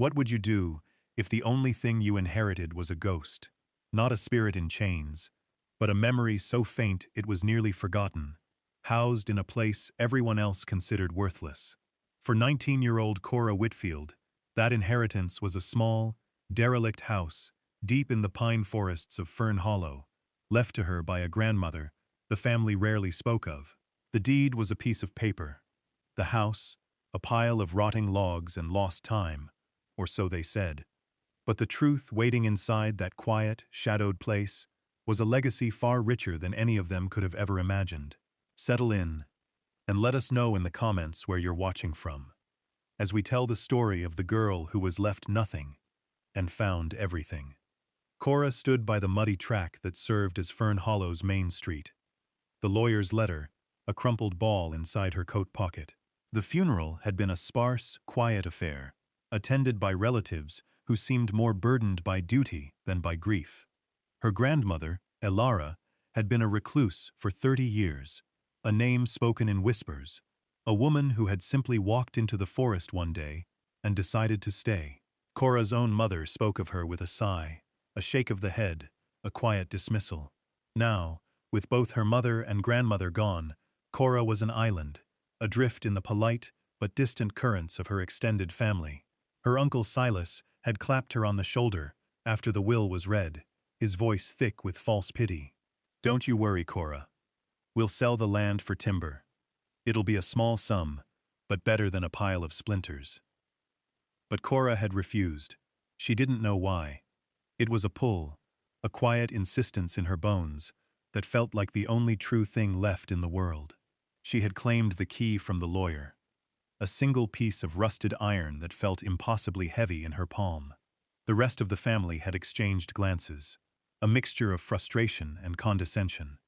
What would you do if the only thing you inherited was a ghost? Not a spirit in chains, but a memory so faint it was nearly forgotten, housed in a place everyone else considered worthless. For 19-year-old Cora Whitfield, that inheritance was a small, derelict house deep in the pine forests of Fern Hollow, left to her by a grandmother the family rarely spoke of. The deed was a piece of paper. The house, a pile of rotting logs and lost time, or so they said. But the truth waiting inside that quiet, shadowed place was a legacy far richer than any of them could have ever imagined. Settle in, and let us know in the comments where you're watching from, as we tell the story of the girl who was left nothing and found everything. Cora stood by the muddy track that served as Fern Hollow's main street. The lawyer's letter, a crumpled ball inside her coat pocket. The funeral had been a sparse, quiet affair, attended by relatives who seemed more burdened by duty than by grief. Her grandmother, Elara, had been a recluse for 30 years, a name spoken in whispers, a woman who had simply walked into the forest one day and decided to stay. Cora's own mother spoke of her with a sigh, a shake of the head, a quiet dismissal. Now, with both her mother and grandmother gone, Cora was an island, adrift in the polite but distant currents of her extended family. Her uncle Silas had clapped her on the shoulder after the will was read, his voice thick with false pity. "Don't you worry, Cora. We'll sell the land for timber. It'll be a small sum, but better than a pile of splinters." But Cora had refused. She didn't know why. It was a pull, a quiet insistence in her bones that felt like the only true thing left in the world. She had claimed the key from the lawyer, a single piece of rusted iron that felt impossibly heavy in her palm. The rest of the family had exchanged glances, a mixture of frustration and condescension.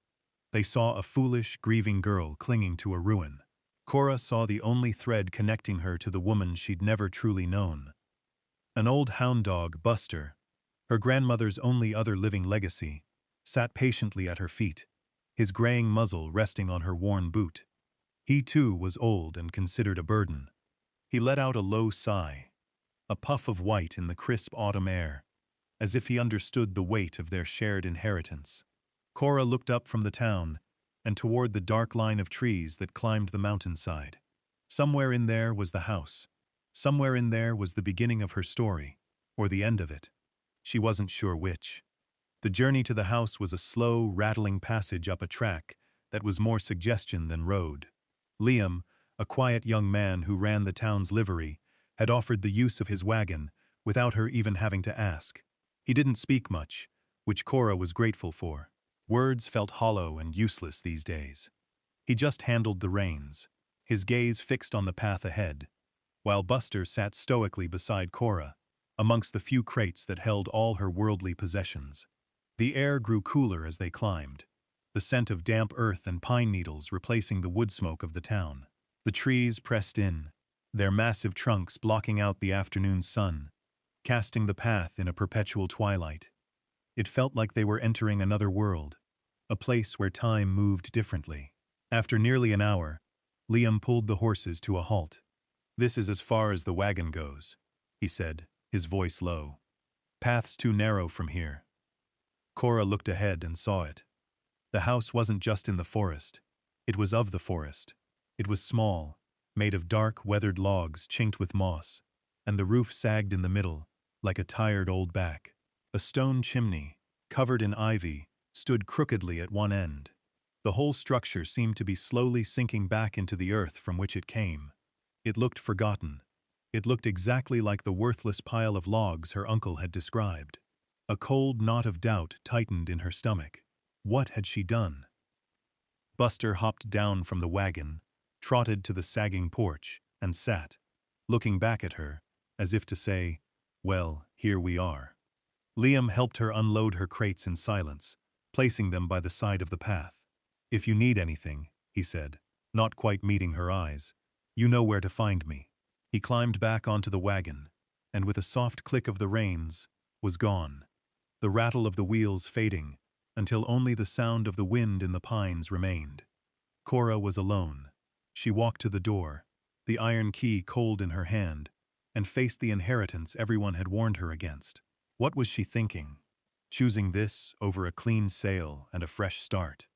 They saw a foolish, grieving girl clinging to a ruin. Cora saw the only thread connecting her to the woman she'd never truly known. An old hound dog, Buster, her grandmother's only other living legacy, sat patiently at her feet, his graying muzzle resting on her worn boot. He too was old and considered a burden. He let out a low sigh, a puff of white in the crisp autumn air, as if he understood the weight of their shared inheritance. Cora looked up from the town and toward the dark line of trees that climbed the mountainside. Somewhere in there was the house. Somewhere in there was the beginning of her story, or the end of it. She wasn't sure which. The journey to the house was a slow, rattling passage up a track that was more suggestion than road. Liam, a quiet young man who ran the town's livery, had offered the use of his wagon without her even having to ask. He didn't speak much, which Cora was grateful for. Words felt hollow and useless these days. He just handled the reins, his gaze fixed on the path ahead, while Buster sat stoically beside Cora, amongst the few crates that held all her worldly possessions. The air grew cooler as they climbed, the scent of damp earth and pine needles replacing the wood smoke of the town. The trees pressed in, their massive trunks blocking out the afternoon sun, casting the path in a perpetual twilight. It felt like they were entering another world, a place where time moved differently. After nearly an hour, Liam pulled the horses to a halt. "This is as far as the wagon goes," he said, his voice low. "Path's too narrow from here." Cora looked ahead and saw it. The house wasn't just in the forest. It was of the forest. It was small, made of dark, weathered logs chinked with moss, and the roof sagged in the middle, like a tired old back. A stone chimney, covered in ivy, stood crookedly at one end. The whole structure seemed to be slowly sinking back into the earth from which it came. It looked forgotten. It looked exactly like the worthless pile of logs her uncle had described. A cold knot of doubt tightened in her stomach. What had she done? Buster hopped down from the wagon, trotted to the sagging porch, and sat, looking back at her, as if to say, "Well, here we are." Liam helped her unload her crates in silence, placing them by the side of the path. "If you need anything," he said, not quite meeting her eyes, "you know where to find me." He climbed back onto the wagon, and with a soft click of the reins, was gone, the rattle of the wheels fading, until only the sound of the wind in the pines remained. Cora was alone. She walked to the door, the iron key cold in her hand, and face the inheritance everyone had warned her against. What was she thinking? Choosing this over a clean sail and a fresh start.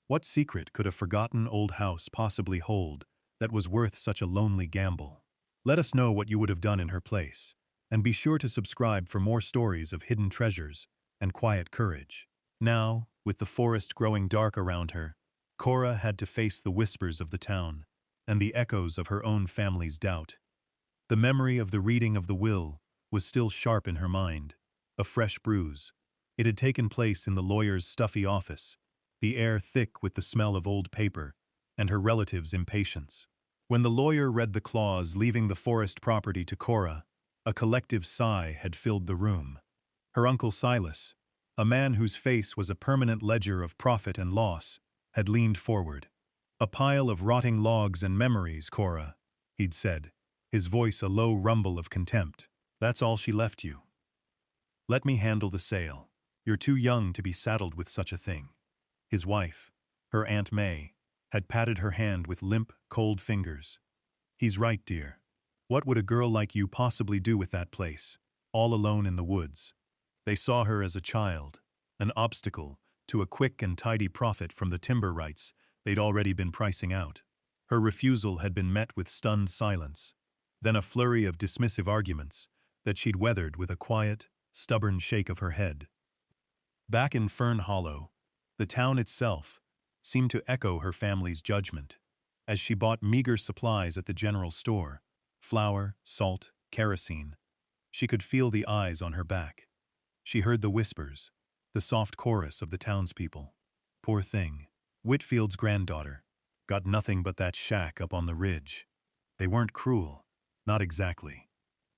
What secret could a forgotten old house possibly hold that was worth such a lonely gamble? Let us know what you would have done in her place, and be sure to subscribe for more stories of hidden treasures and quiet courage. Now, with the forest growing dark around her, Cora had to face the whispers of the town and the echoes of her own family's doubt. The memory of the reading of the will was still sharp in her mind, a fresh bruise. It had taken place in the lawyer's stuffy office, the air thick with the smell of old paper, and her relatives' impatience. When the lawyer read the clause leaving the forest property to Cora, a collective sigh had filled the room. Her uncle Silas, a man whose face was a permanent ledger of profit and loss, had leaned forward. "A pile of rotting logs and memories, Cora," he'd said, his voice a low rumble of contempt. "That's all she left you. Let me handle the sale. You're too young to be saddled with such a thing." His wife, her Aunt May, had patted her hand with limp, cold fingers. "He's right, dear. What would a girl like you possibly do with that place, all alone in the woods?" They saw her as a child, an obstacle to a quick and tidy profit from the timber rights they'd already been pricing out. Her refusal had been met with stunned silence, then a flurry of dismissive arguments that she'd weathered with a quiet, stubborn shake of her head. Back in Fern Hollow, the town itself seemed to echo her family's judgment. As she bought meager supplies at the general store, flour, salt, kerosene, she could feel the eyes on her back. She heard the whispers, the soft chorus of the townspeople. "Poor thing. Whitfield's granddaughter. Got nothing but that shack up on the ridge." They weren't cruel, not exactly.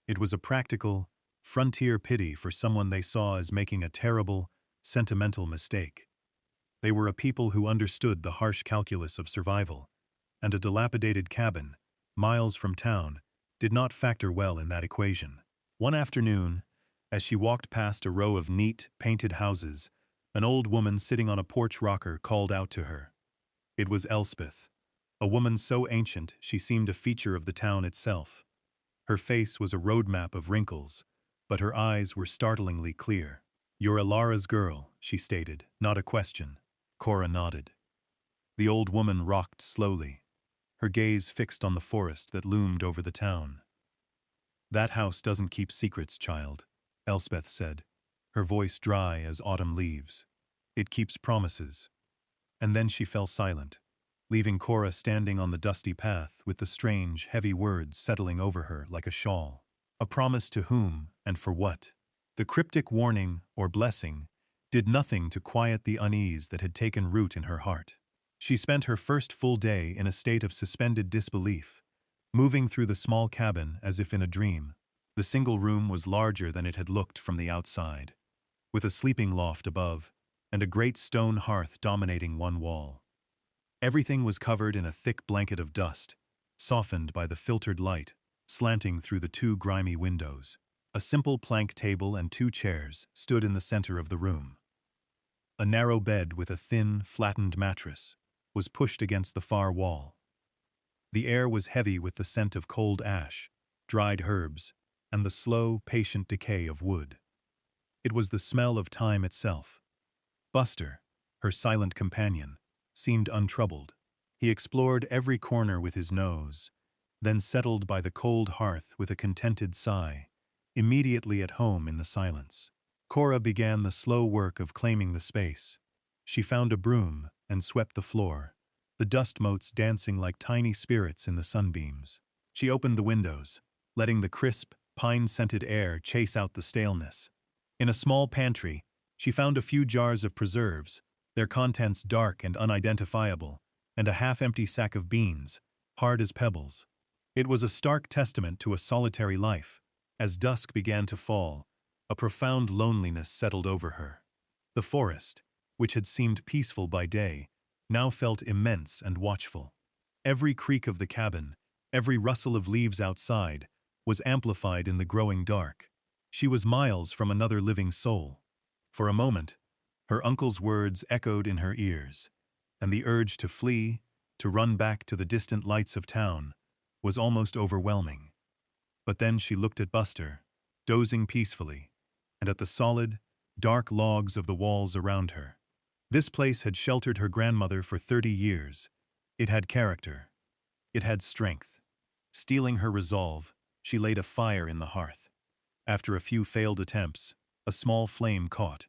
It was a practical, frontier pity for someone they saw as making a terrible, sentimental mistake. They were a people who understood the harsh calculus of survival, and a dilapidated cabin, miles from town, did not factor well in that equation. One afternoon, as she walked past a row of neat, painted houses, an old woman sitting on a porch rocker called out to her. It was Elspeth, a woman so ancient she seemed a feature of the town itself. Her face was a roadmap of wrinkles, but her eyes were startlingly clear. "You're Alara's girl," she stated, not a question. Cora nodded. The old woman rocked slowly, her gaze fixed on the forest that loomed over the town. "That house doesn't keep secrets, child," Elspeth said, her voice dry as autumn leaves. "It keeps promises." And then she fell silent, leaving Cora standing on the dusty path with the strange, heavy words settling over her like a shawl. A promise to whom and for what? The cryptic warning, or blessing, did nothing to quiet the unease that had taken root in her heart. She spent her first full day in a state of suspended disbelief, moving through the small cabin as if in a dream. The single room was larger than it had looked from the outside, with a sleeping loft above and a great stone hearth dominating one wall. Everything was covered in a thick blanket of dust, softened by the filtered light slanting through the two grimy windows. A simple plank table and two chairs stood in the center of the room. A narrow bed with a thin, flattened mattress was pushed against the far wall. The air was heavy with the scent of cold ash, dried herbs, and the slow, patient decay of wood. It was the smell of time itself. Buster, her silent companion, seemed untroubled. He explored every corner with his nose, then settled by the cold hearth with a contented sigh, immediately at home in the silence. Cora began the slow work of claiming the space. She found a broom and swept the floor, the dust motes dancing like tiny spirits in the sunbeams. She opened the windows, letting the crisp, pine-scented air chase out the staleness. In a small pantry, she found a few jars of preserves, their contents dark and unidentifiable, and a half-empty sack of beans, hard as pebbles. It was a stark testament to a solitary life. As dusk began to fall, a profound loneliness settled over her. The forest, which had seemed peaceful by day, now felt immense and watchful. Every creak of the cabin, every rustle of leaves outside, was amplified in the growing dark. She was miles from another living soul. For a moment, her uncle's words echoed in her ears, and the urge to flee, to run back to the distant lights of town, was almost overwhelming. But then she looked at Buster, dozing peacefully, and at the solid, dark logs of the walls around her. This place had sheltered her grandmother for 30 years. It had character. It had strength. Steeling her resolve, she laid a fire in the hearth. After a few failed attempts, a small flame caught,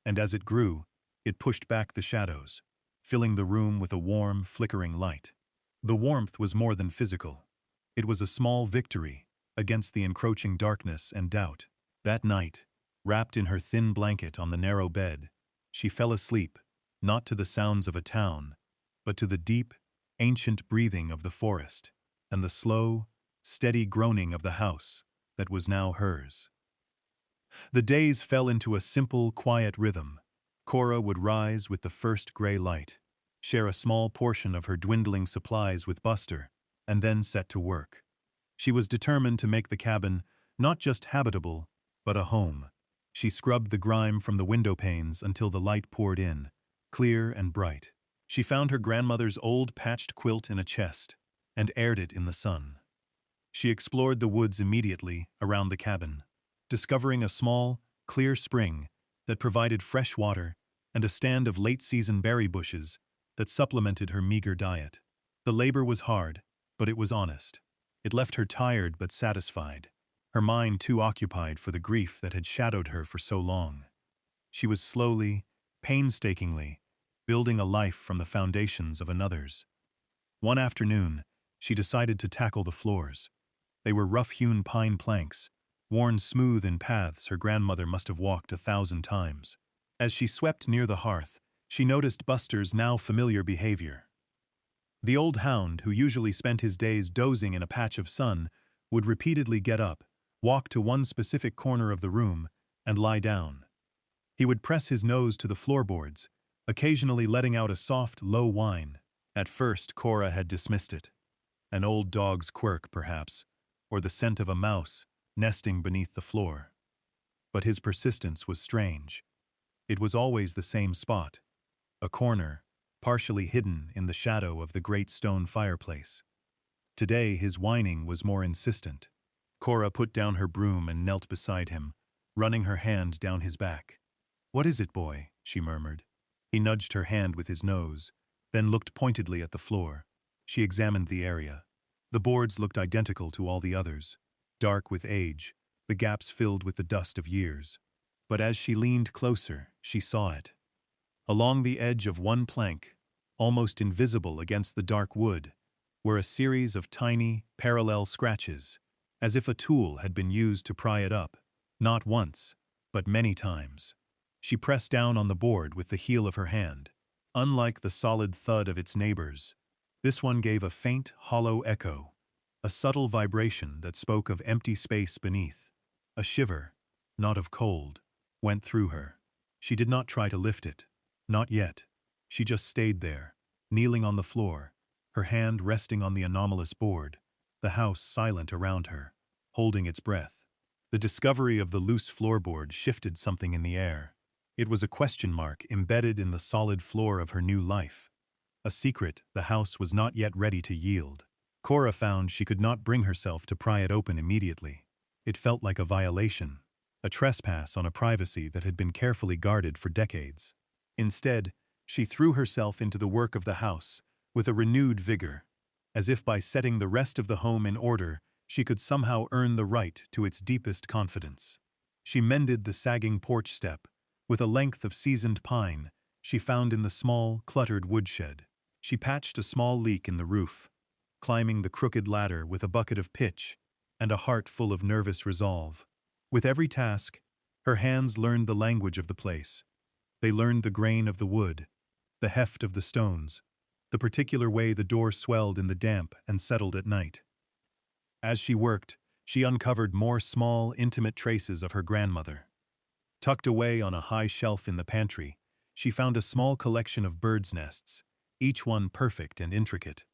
and as it grew, it pushed back the shadows, filling the room with a warm, flickering light. The warmth was more than physical. It was a small victory against the encroaching darkness and doubt. That night, wrapped in her thin blanket on the narrow bed, she fell asleep, not to the sounds of a town, but to the deep, ancient breathing of the forest and the slow, steady groaning of the house that was now hers. The days fell into a simple, quiet rhythm. Cora would rise with the first gray light, share a small portion of her dwindling supplies with Buster, and then set to work. She was determined to make the cabin not just habitable, but a home. She scrubbed the grime from the window panes until the light poured in, clear and bright. She found her grandmother's old patched quilt in a chest and aired it in the sun. She explored the woods immediately around the cabin, discovering a small, clear spring that provided fresh water and a stand of late-season berry bushes that supplemented her meager diet. The labor was hard, but it was honest. It left her tired but satisfied, her mind too occupied for the grief that had shadowed her for so long. She was slowly, painstakingly, building a life from the foundations of another's. One afternoon, she decided to tackle the floors. They were rough-hewn pine planks, worn smooth in paths her grandmother must have walked 1,000 times. As she swept near the hearth, she noticed Buster's now familiar behavior. The old hound, who usually spent his days dozing in a patch of sun, would repeatedly get up, walk to one specific corner of the room, and lie down. He would press his nose to the floorboards, occasionally letting out a soft, low whine. At first, Cora had dismissed it. An old dog's quirk, perhaps, or the scent of a mouse nesting beneath the floor. But his persistence was strange. It was always the same spot, a corner, partially hidden in the shadow of the great stone fireplace. Today his whining was more insistent. Cora put down her broom and knelt beside him, running her hand down his back. "What is it, boy?" she murmured. He nudged her hand with his nose, then looked pointedly at the floor. She examined the area. The boards looked identical to all the others, dark with age, the gaps filled with the dust of years. But as she leaned closer, she saw it. Along the edge of one plank, almost invisible against the dark wood, were a series of tiny, parallel scratches, as if a tool had been used to pry it up, not once, but many times. She pressed down on the board with the heel of her hand. Unlike the solid thud of its neighbors, this one gave a faint, hollow echo, a subtle vibration that spoke of empty space beneath. A shiver, not of cold, went through her. She did not try to lift it. Not yet. She just stayed there, kneeling on the floor, her hand resting on the anomalous board, the house silent around her, holding its breath. The discovery of the loose floorboard shifted something in the air. It was a question mark embedded in the solid floor of her new life. A secret the house was not yet ready to yield. Cora found she could not bring herself to pry it open immediately. It felt like a violation, a trespass on a privacy that had been carefully guarded for decades. Instead, she threw herself into the work of the house with a renewed vigor, as if by setting the rest of the home in order, she could somehow earn the right to its deepest confidence. She mended the sagging porch step with a length of seasoned pine she found in the small, cluttered woodshed. She patched a small leak in the roof, climbing the crooked ladder with a bucket of pitch and a heart full of nervous resolve. With every task, her hands learned the language of the place. They learned the grain of the wood, the heft of the stones, the particular way the door swelled in the damp and settled at night. As she worked, she uncovered more small, intimate traces of her grandmother. Tucked away on a high shelf in the pantry, she found a small collection of birds' nests, each one perfect and intricate,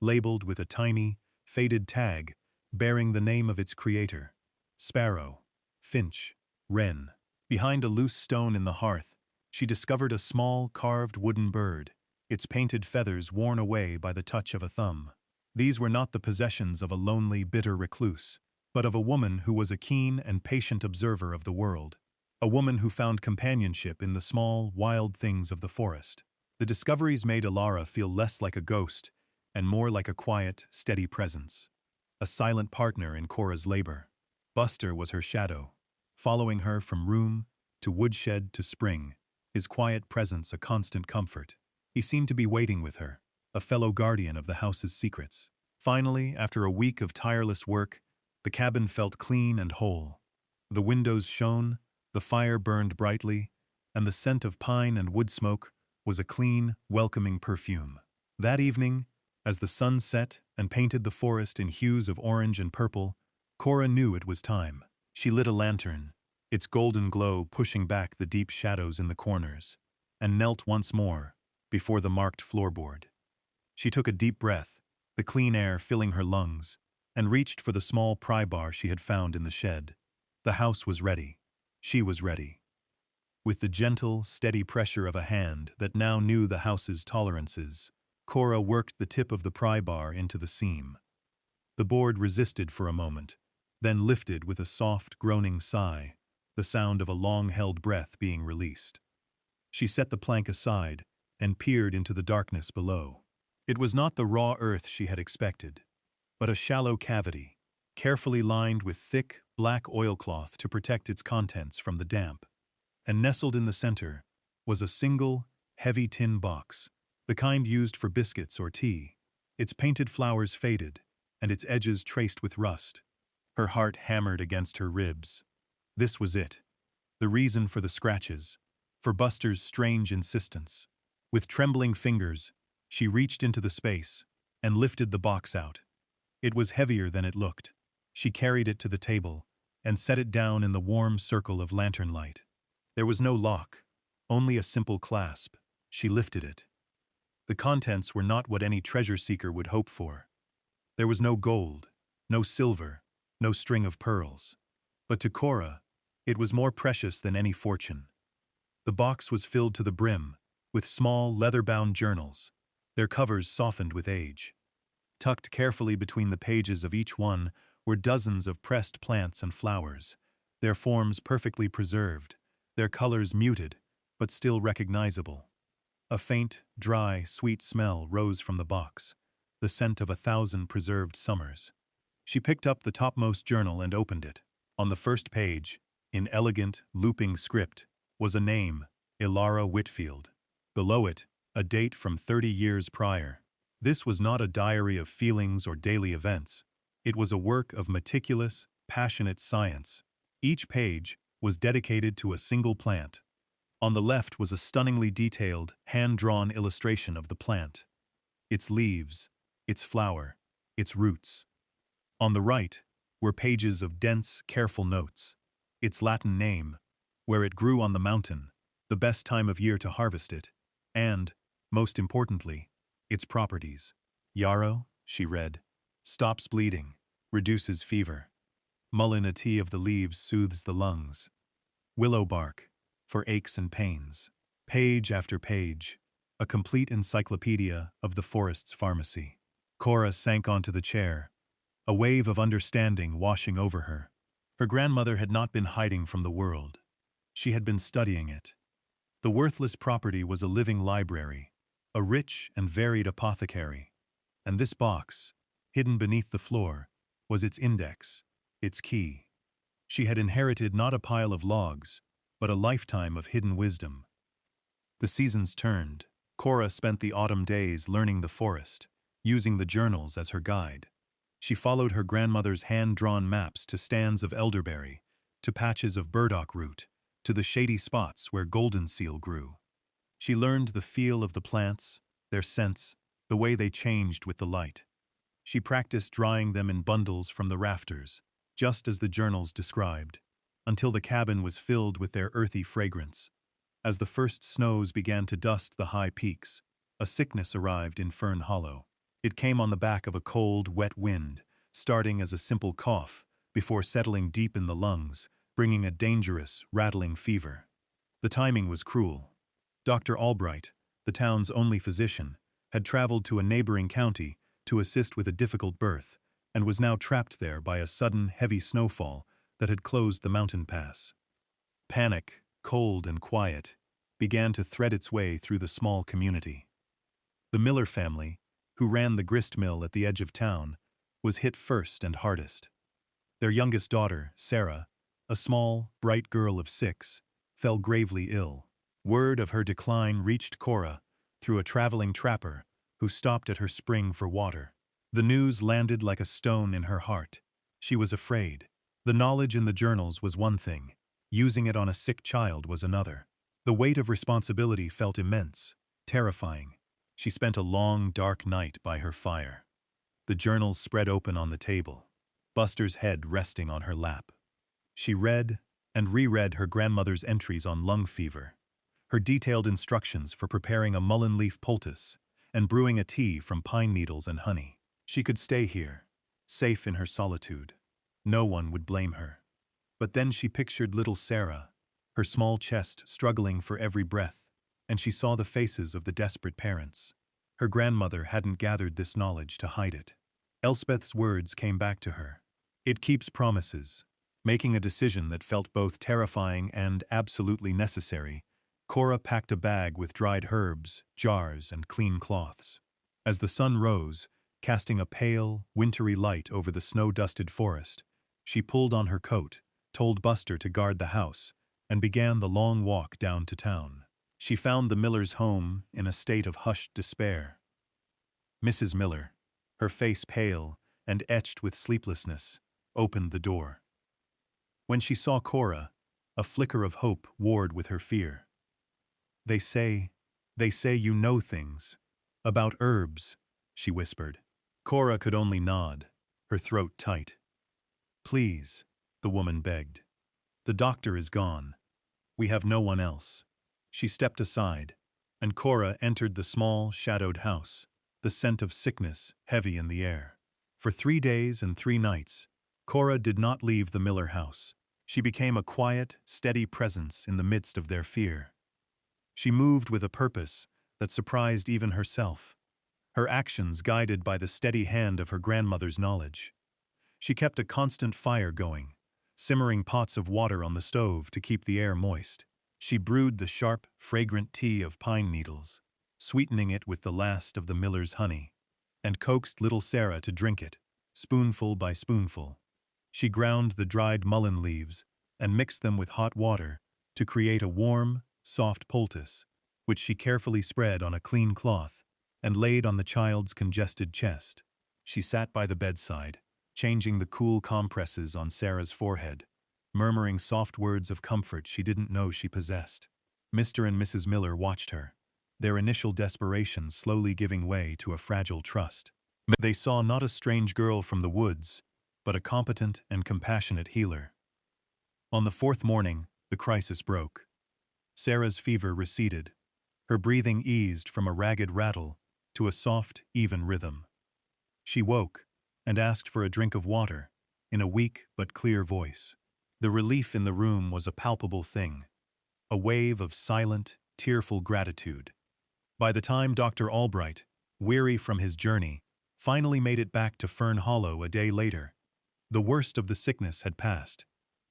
labeled with a tiny, faded tag bearing the name of its creator: sparrow, finch, wren. Behind a loose stone in the hearth, she discovered a small, carved wooden bird, its painted feathers worn away by the touch of a thumb. These were not the possessions of a lonely, bitter recluse. but of a woman who was a keen and patient observer of the world, a woman who found companionship in the small, wild things of the forest. The discoveries made Ilara feel less like a ghost and more like a quiet, steady presence, a silent partner in Cora's labor. Buster was her shadow, following her from room to woodshed to spring, his quiet presence a constant comfort. He seemed to be waiting with her, a fellow guardian of the house's secrets. Finally, after a week of tireless work, the cabin felt clean and whole. The windows shone, the fire burned brightly, and the scent of pine and wood smoke was a clean, welcoming perfume. That evening, as the sun set and painted the forest in hues of orange and purple, Cora knew it was time. She lit a lantern, its golden glow pushing back the deep shadows in the corners, and knelt once more before the marked floorboard. She took a deep breath, the clean air filling her lungs, and reached for the small pry bar she had found in the shed. The house was ready. She was ready. With the gentle, steady pressure of a hand that now knew the house's tolerances, Cora worked the tip of the pry bar into the seam. The board resisted for a moment, then lifted with a soft, groaning sigh, the sound of a long-held breath being released. She set the plank aside and peered into the darkness below. It was not the raw earth she had expected, but a shallow cavity, carefully lined with thick, black oilcloth to protect its contents from the damp. And nestled in the center was a single, heavy tin box, the kind used for biscuits or tea, its painted flowers faded, and its edges traced with rust. Her heart hammered against her ribs. This was it, the reason for the scratches, for Buster's strange insistence. With trembling fingers, she reached into the space and lifted the box out. It was heavier than it looked. She carried it to the table and set it down in the warm circle of lantern light. There was no lock, only a simple clasp. She lifted it. The contents were not what any treasure seeker would hope for. There was no gold, no silver, no string of pearls. But to Cora, it was more precious than any fortune. The box was filled to the brim with small, leather-bound journals, their covers softened with age. Tucked carefully between the pages of each one were dozens of pressed plants and flowers, their forms perfectly preserved, their colors muted, but still recognizable. A faint, dry, sweet smell rose from the box, the scent of 1,000 preserved summers. She picked up the topmost journal and opened it. On the first page, in elegant, looping script, was a name, Ilara Whitfield. Below it, a date from 30 years prior. This was not a diary of feelings or daily events. It was a work of meticulous, passionate science. Each page was dedicated to a single plant. On the left was a stunningly detailed, hand-drawn illustration of the plant, its leaves, its flower, its roots. On the right were pages of dense, careful notes, its Latin name, where it grew on the mountain, the best time of year to harvest it, and, most importantly, its properties. Yarrow, she read, stops bleeding, reduces fever. Mullein tea of the leaves soothes the lungs. Willow bark, for aches and pains. Page after page, a complete encyclopedia of the forest's pharmacy. Cora sank onto the chair, a wave of understanding washing over her. Her grandmother had not been hiding from the world. She had been studying it. The worthless property was a living library, a rich and varied apothecary. And this box, hidden beneath the floor, was its index, its key. She had inherited not a pile of logs, but a lifetime of hidden wisdom. The seasons turned. Cora spent the autumn days learning the forest, using the journals as her guide. She followed her grandmother's hand-drawn maps to stands of elderberry, to patches of burdock root, to the shady spots where golden seal grew. She learned the feel of the plants, their scents, the way they changed with the light. She practiced drying them in bundles from the rafters, just as the journals described, until the cabin was filled with their earthy fragrance. As the first snows began to dust the high peaks, a sickness arrived in Fern Hollow. It came on the back of a cold, wet wind, starting as a simple cough, before settling deep in the lungs, bringing a dangerous, rattling fever. The timing was cruel. Dr. Albright, the town's only physician, had traveled to a neighboring county to assist with a difficult birth, and was now trapped there by a sudden, heavy snowfall that had closed the mountain pass. Panic, cold and quiet, began to thread its way through the small community. The Miller family, who ran the grist mill at the edge of town, was hit first and hardest. Their youngest daughter, Sarah, a small, bright girl of 6, fell gravely ill. Word of her decline reached Cora through a traveling trapper who stopped at her spring for water. The news landed like a stone in her heart. She was afraid. The knowledge in the journals was one thing. Using it on a sick child was another. The weight of responsibility felt immense, terrifying. She spent a long, dark night by her fire. The journals spread open on the table, Buster's head resting on her lap. She read and reread her grandmother's entries on lung fever, her detailed instructions for preparing a mullein leaf poultice and brewing a tea from pine needles and honey. She could stay here, safe in her solitude. No one would blame her. But then she pictured little Sarah, her small chest struggling for every breath, and she saw the faces of the desperate parents. Her grandmother hadn't gathered this knowledge to hide it. Elspeth's words came back to her. It keeps promises. Making a decision that felt both terrifying and absolutely necessary, Cora packed a bag with dried herbs, jars, and clean cloths. As the sun rose, casting a pale, wintry light over the snow-dusted forest, she pulled on her coat, told Buster to guard the house, and began the long walk down to town. She found the Miller's home in a state of hushed despair. Mrs. Miller, her face pale and etched with sleeplessness, opened the door. When she saw Cora, a flicker of hope warred with her fear. They say you know things. About herbs," she whispered. Cora could only nod, her throat tight. "Please," the woman begged. "The doctor is gone. We have no one else." She stepped aside, and Cora entered the small, shadowed house, the scent of sickness heavy in the air. For 3 days and 3 nights, Cora did not leave the Miller house. She became a quiet, steady presence in the midst of their fear. She moved with a purpose that surprised even herself, her actions guided by the steady hand of her grandmother's knowledge. She kept a constant fire going, simmering pots of water on the stove to keep the air moist. She brewed the sharp, fragrant tea of pine needles, sweetening it with the last of the Miller's honey, and coaxed little Sarah to drink it, spoonful by spoonful. She ground the dried mullein leaves and mixed them with hot water to create a warm, soft poultice, which she carefully spread on a clean cloth and laid on the child's congested chest. She sat by the bedside, changing the cool compresses on Sarah's forehead, murmuring soft words of comfort she didn't know she possessed. Mr. and Mrs. Miller watched her, their initial desperation slowly giving way to a fragile trust. They saw not a strange girl from the woods, but a competent and compassionate healer. On the 4th morning, the crisis broke. Sarah's fever receded, her breathing eased from a ragged rattle to a soft, even rhythm. She woke and asked for a drink of water, in a weak but clear voice. The relief in the room was a palpable thing, a wave of silent, tearful gratitude. By the time Dr. Albright, weary from his journey, finally made it back to Fern Hollow a day later, the worst of the sickness had passed,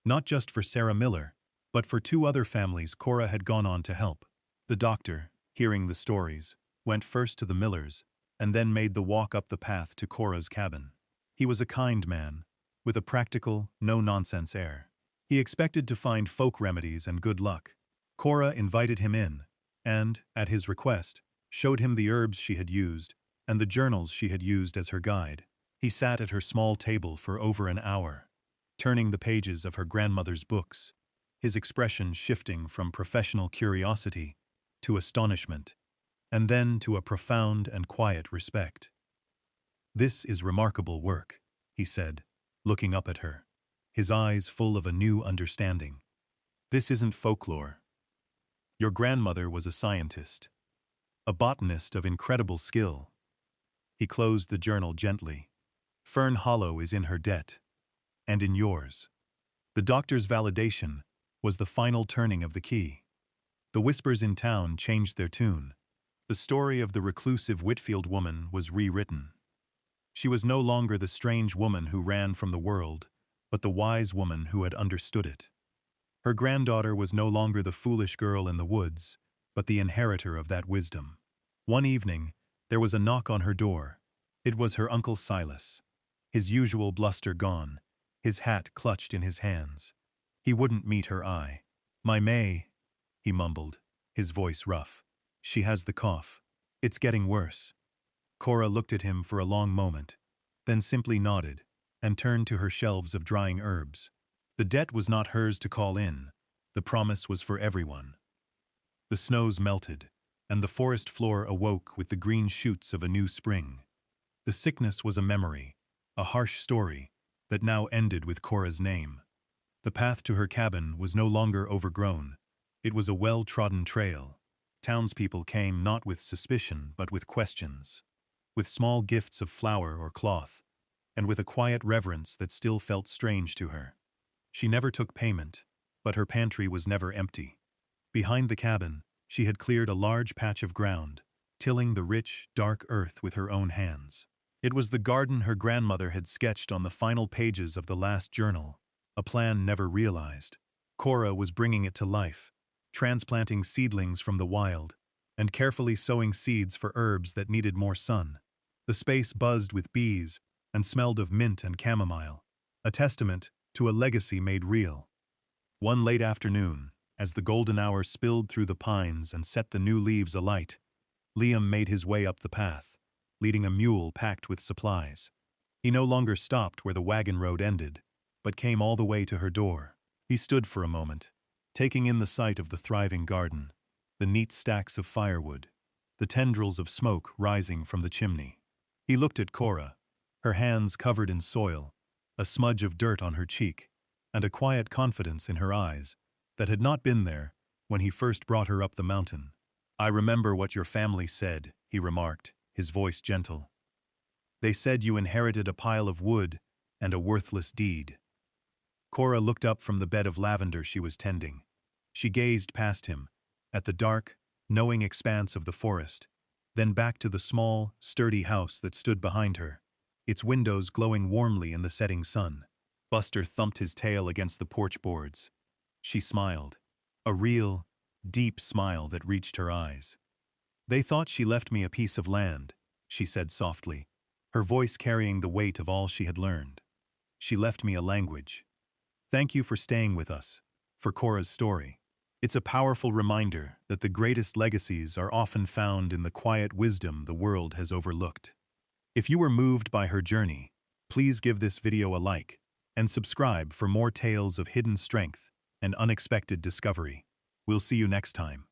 not just for Sarah Miller, but for 2 other families Cora had gone on to help. The doctor, hearing the stories, went first to the Millers and then made the walk up the path to Cora's cabin. He was a kind man, with a practical, no-nonsense air. He expected to find folk remedies and good luck. Cora invited him in, and, at his request, showed him the herbs she had used and the journals she had used as her guide. He sat at her small table for over an hour, turning the pages of her grandmother's books, his expression shifting from professional curiosity to astonishment, and then to a profound and quiet respect. "This is remarkable work," he said, looking up at her, his eyes full of a new understanding. "This isn't folklore. Your grandmother was a scientist, a botanist of incredible skill." He closed the journal gently. "Fern Hollow is in her debt, and in yours." The doctor's validation was the final turning of the key. The whispers in town changed their tune. The story of the reclusive Whitfield woman was rewritten. She was no longer the strange woman who ran from the world, but the wise woman who had understood it. Her granddaughter was no longer the foolish girl in the woods, but the inheritor of that wisdom. One evening, there was a knock on her door. It was her Uncle Silas. His usual bluster gone, his hat clutched in his hands. He wouldn't meet her eye. "My May," he mumbled, his voice rough. "She has the cough. It's getting worse." Cora looked at him for a long moment, then simply nodded, and turned to her shelves of drying herbs. The debt was not hers to call in. The promise was for everyone. The snows melted, and the forest floor awoke with the green shoots of a new spring. The sickness was a memory, a harsh story, that now ended with Cora's name. The path to her cabin was no longer overgrown. It was a well-trodden trail. Townspeople came not with suspicion but with questions, with small gifts of flour or cloth, and with a quiet reverence that still felt strange to her. She never took payment, but her pantry was never empty. Behind the cabin, she had cleared a large patch of ground, tilling the rich, dark earth with her own hands. It was the garden her grandmother had sketched on the final pages of the last journal, a plan never realized. Cora was bringing it to life, transplanting seedlings from the wild, and carefully sowing seeds for herbs that needed more sun. The space buzzed with bees and smelled of mint and chamomile, a testament to a legacy made real. One late afternoon, as the golden hour spilled through the pines and set the new leaves alight, Liam made his way up the path, leading a mule packed with supplies. He no longer stopped where the wagon road ended, but came all the way to her door. He stood for a moment, taking in the sight of the thriving garden, the neat stacks of firewood, the tendrils of smoke rising from the chimney. He looked at Cora, her hands covered in soil, a smudge of dirt on her cheek, and a quiet confidence in her eyes that had not been there when he first brought her up the mountain. "I remember what your family said," he remarked, his voice gentle. "They said you inherited a pile of wood and a worthless deed." Cora looked up from the bed of lavender she was tending. She gazed past him, at the dark, knowing expanse of the forest, then back to the small, sturdy house that stood behind her, its windows glowing warmly in the setting sun. Buster thumped his tail against the porch boards. She smiled, a real, deep smile that reached her eyes. "They thought she left me a piece of land," she said softly, her voice carrying the weight of all she had learned. "She left me a language. Thank you for staying with us, for Cora's story. It's a powerful reminder that the greatest legacies are often found in the quiet wisdom the world has overlooked." If you were moved by her journey, please give this video a like and subscribe for more tales of hidden strength and unexpected discovery. We'll see you next time.